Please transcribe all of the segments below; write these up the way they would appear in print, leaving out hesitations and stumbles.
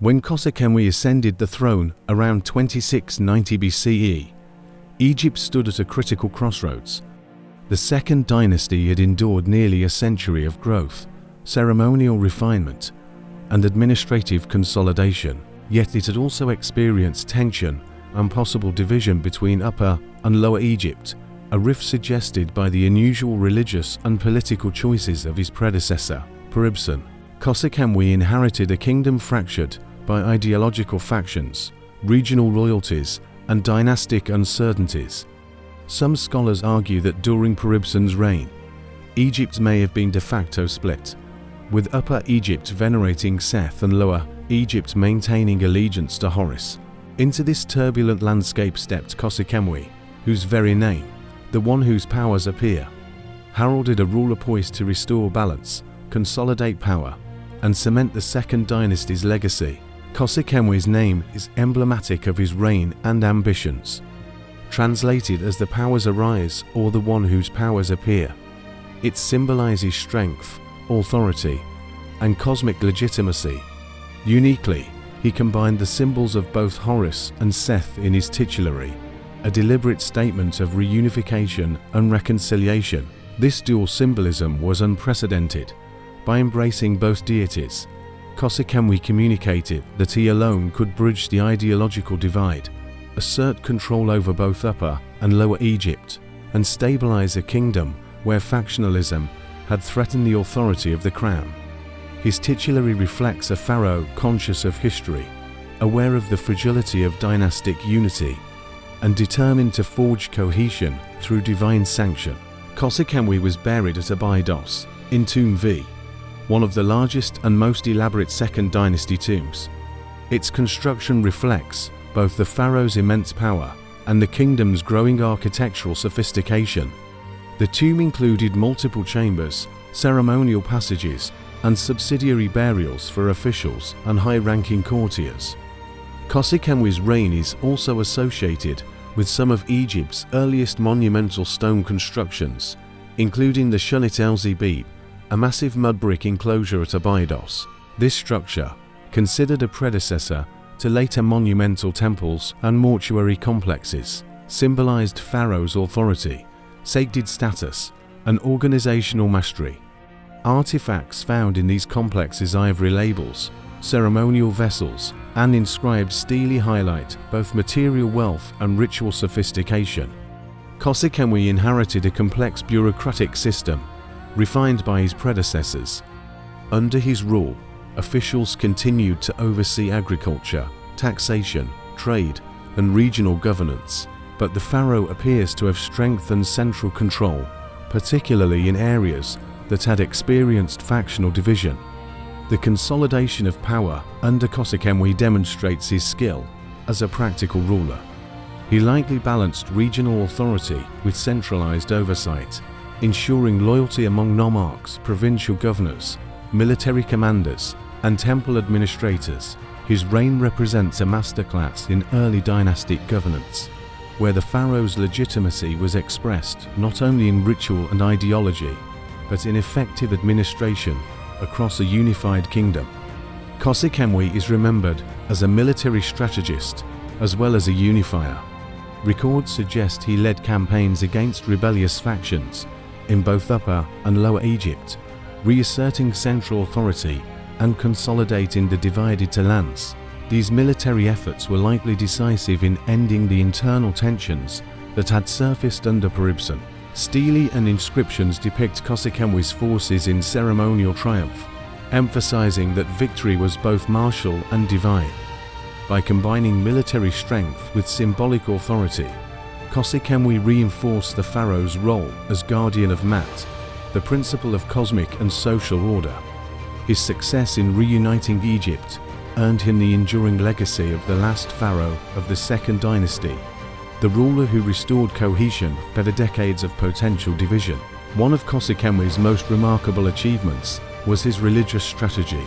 When Khasekhemwy ascended the throne around 2690 BCE, Egypt stood at a critical crossroads. The Second Dynasty had endured nearly a century of growth, ceremonial refinement, and administrative consolidation, yet it had also experienced tension and possible division between Upper and Lower Egypt, a rift suggested by the unusual religious and political choices of his predecessor, Pharaoh. Khasekhemwy inherited a kingdom fractured by ideological factions, regional loyalties, and dynastic uncertainties. Some scholars argue that during Pharaoh's reign, Egypt may have been de facto split, with Upper Egypt venerating Seth and Lower Egypt maintaining allegiance to Horus. Into this turbulent landscape stepped Khasekhemwy, whose very name, the one whose powers appear, heralded a ruler poised to restore balance, consolidate power, and cement the Second Dynasty's legacy. Khasekhemwy's name is emblematic of his reign and ambitions. Translated as the powers arise or the one whose powers appear, it symbolizes strength, authority, and cosmic legitimacy. Uniquely, he combined the symbols of both Horus and Seth in his titulary, a deliberate statement of reunification and reconciliation. This dual symbolism was unprecedented. By embracing both deities, Khasekhemwy communicated that he alone could bridge the ideological divide, assert control over both Upper and Lower Egypt, and stabilize a kingdom where factionalism had threatened the authority of the crown. His titulary reflects a pharaoh conscious of history, aware of the fragility of dynastic unity, and determined to forge cohesion through divine sanction. Khasekhemwy was buried at Abydos, in Tomb V, one of the largest and most elaborate Second Dynasty tombs. Its construction reflects both the pharaoh's immense power and the kingdom's growing architectural sophistication. The tomb included multiple chambers, ceremonial passages, and subsidiary burials for officials and high-ranking courtiers. Khasekhemwy's reign is also associated with some of Egypt's earliest monumental stone constructions, including the Shunit el-Zebib, a massive mud brick enclosure at Abydos. This structure, considered a predecessor to later monumental temples and mortuary complexes, symbolized Pharaoh's authority, sacred status, and organizational mastery. Artifacts found in these complexes, ivory labels, ceremonial vessels, and inscribed stele highlight both material wealth and ritual sophistication. Khasekhemwy inherited a complex bureaucratic system, refined by his predecessors. Under his rule, officials continued to oversee agriculture, taxation, trade, and regional governance, but the pharaoh appears to have strengthened central control, particularly in areas that had experienced factional division. The consolidation of power under Khasekhemwy demonstrates his skill as a practical ruler. He likely balanced regional authority with centralized oversight, ensuring loyalty among nomarchs, provincial governors, military commanders, and temple administrators. His reign represents a masterclass in early dynastic governance, where the pharaoh's legitimacy was expressed not only in ritual and ideology, but in effective administration across a unified kingdom. Khasekhemwy is remembered as a military strategist as well as a unifier. Records suggest he led campaigns against rebellious factions in both Upper and Lower Egypt, reasserting central authority and consolidating the divided lands. These military efforts were likely decisive in ending the internal tensions that had surfaced under Pharaoh. Stele and inscriptions depict Khasekhemwy's forces in ceremonial triumph, emphasizing that victory was both martial and divine. By combining military strength with symbolic authority, Khasekhemwy reinforced the pharaoh's role as guardian of Mat, the principle of cosmic and social order. His success in reuniting Egypt earned him the enduring legacy of the last pharaoh of the Second Dynasty, the ruler who restored cohesion after decades of potential division. One of Khasekhemwy's most remarkable achievements was his religious strategy.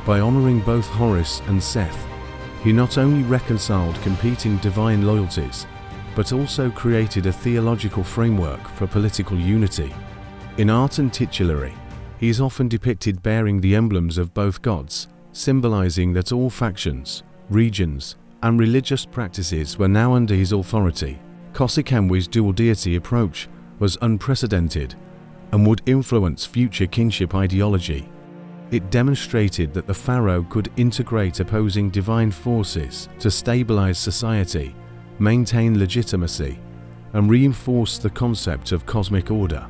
By honoring both Horus and Seth, he not only reconciled competing divine loyalties, but also created a theological framework for political unity. In art and titulary, he is often depicted bearing the emblems of both gods, symbolizing that all factions, regions, and religious practices were now under his authority. Khasekhemwy's dual deity approach was unprecedented and would influence future kingship ideology. It demonstrated that the pharaoh could integrate opposing divine forces to stabilize society, maintain legitimacy, and reinforce the concept of cosmic order.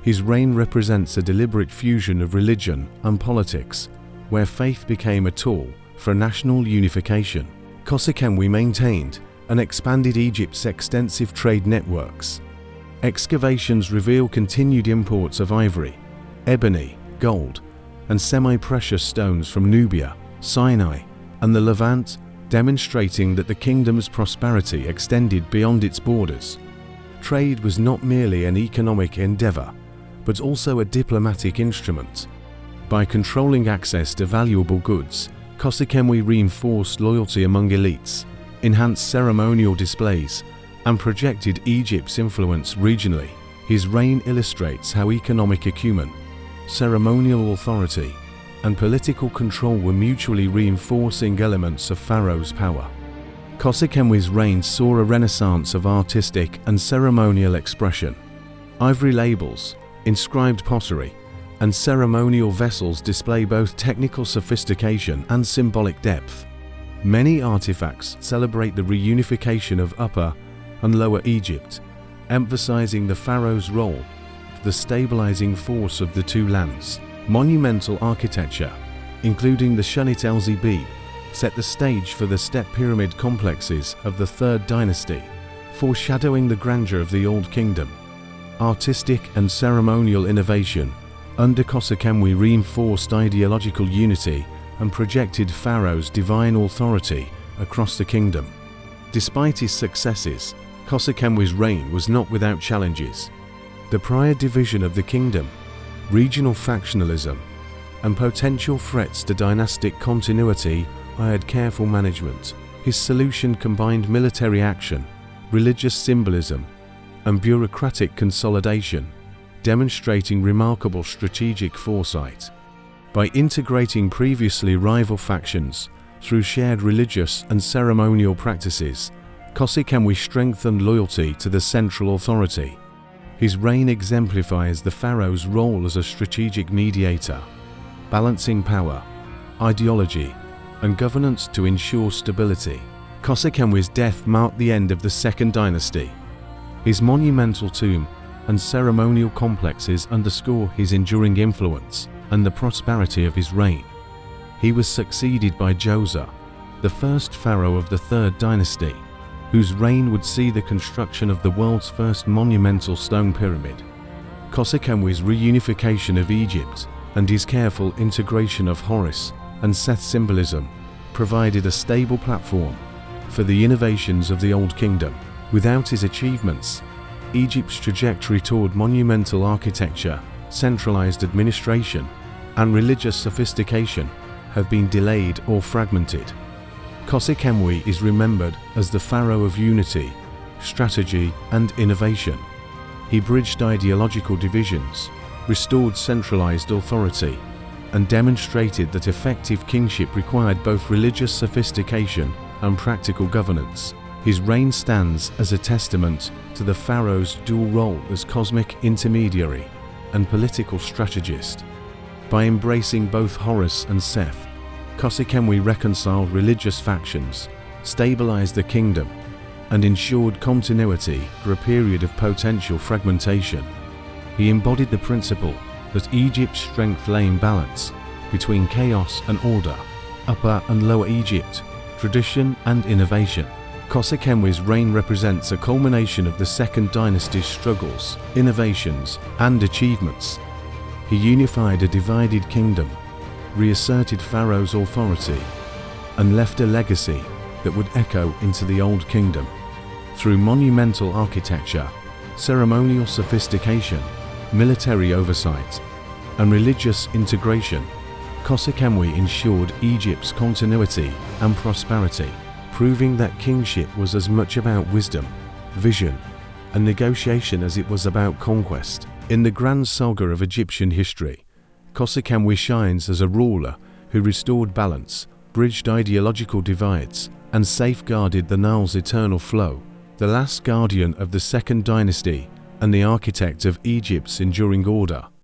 His reign represents a deliberate fusion of religion and politics, where faith became a tool for national unification. Khasekhemwy maintained and expanded Egypt's extensive trade networks. Excavations reveal continued imports of ivory, ebony, gold, and semi-precious stones from Nubia, Sinai, and the Levant, demonstrating that the kingdom's prosperity extended beyond its borders. Trade was not merely an economic endeavor, but also a diplomatic instrument. By controlling access to valuable goods, Khasekhemwy reinforced loyalty among elites, enhanced ceremonial displays, and projected Egypt's influence regionally. His reign illustrates how economic acumen, ceremonial authority, and political control were mutually reinforcing elements of Pharaoh's power. Khasekhemwy's reign saw a renaissance of artistic and ceremonial expression. Ivory labels, inscribed pottery, and ceremonial vessels display both technical sophistication and symbolic depth. Many artifacts celebrate the reunification of Upper and Lower Egypt, emphasizing the pharaoh's role as the stabilizing force of the two lands. Monumental architecture, including the Shunit el-Zebib, set the stage for the step pyramid complexes of the Third Dynasty, foreshadowing the grandeur of the Old Kingdom. Artistic and ceremonial innovation under Khasekhemwy reinforced ideological unity and projected Pharaoh's divine authority across the kingdom. Despite his successes, Khasekhemwy's reign was not without challenges. The prior division of the kingdom, regional factionalism, and potential threats to dynastic continuity required careful management. His solution combined military action, religious symbolism, and bureaucratic consolidation, demonstrating remarkable strategic foresight. By integrating previously rival factions through shared religious and ceremonial practices, Khasekhemwy strengthened loyalty to the central authority. His reign exemplifies the pharaoh's role as a strategic mediator, balancing power, ideology, and governance to ensure stability. Khasekhemwy's death marked the end of the Second Dynasty. His monumental tomb and ceremonial complexes underscore his enduring influence and the prosperity of his reign. He was succeeded by Djoser, the first pharaoh of the Third Dynasty, whose reign would see the construction of the world's first monumental stone pyramid. Khasekhemwy's reunification of Egypt and his careful integration of Horus and Seth symbolism provided a stable platform for the innovations of the Old Kingdom. Without his achievements, Egypt's trajectory toward monumental architecture, centralized administration, and religious sophistication have been delayed or fragmented. Khasekhemwy is remembered as the pharaoh of unity, strategy, and innovation. He bridged ideological divisions, restored centralized authority, and demonstrated that effective kingship required both religious sophistication and practical governance. His reign stands as a testament to the pharaoh's dual role as cosmic intermediary and political strategist. By embracing both Horus and Seth, Khasekhemwy reconciled religious factions, stabilized the kingdom, and ensured continuity for a period of potential fragmentation. He embodied the principle that Egypt's strength lay in balance between chaos and order, Upper and Lower Egypt, tradition and innovation. Khasekhemwy's reign represents a culmination of the Second Dynasty's struggles, innovations, and achievements. He unified a divided kingdom, reasserted Pharaoh's authority, and left a legacy that would echo into the Old Kingdom. Through monumental architecture, ceremonial sophistication, military oversight, and religious integration, Khasekhemwy ensured Egypt's continuity and prosperity, proving that kingship was as much about wisdom, vision, and negotiation as it was about conquest. In the grand saga of Egyptian history, Khasekhemwy shines as a ruler who restored balance, bridged ideological divides, and safeguarded the Nile's eternal flow, the last guardian of the Second Dynasty and the architect of Egypt's enduring order.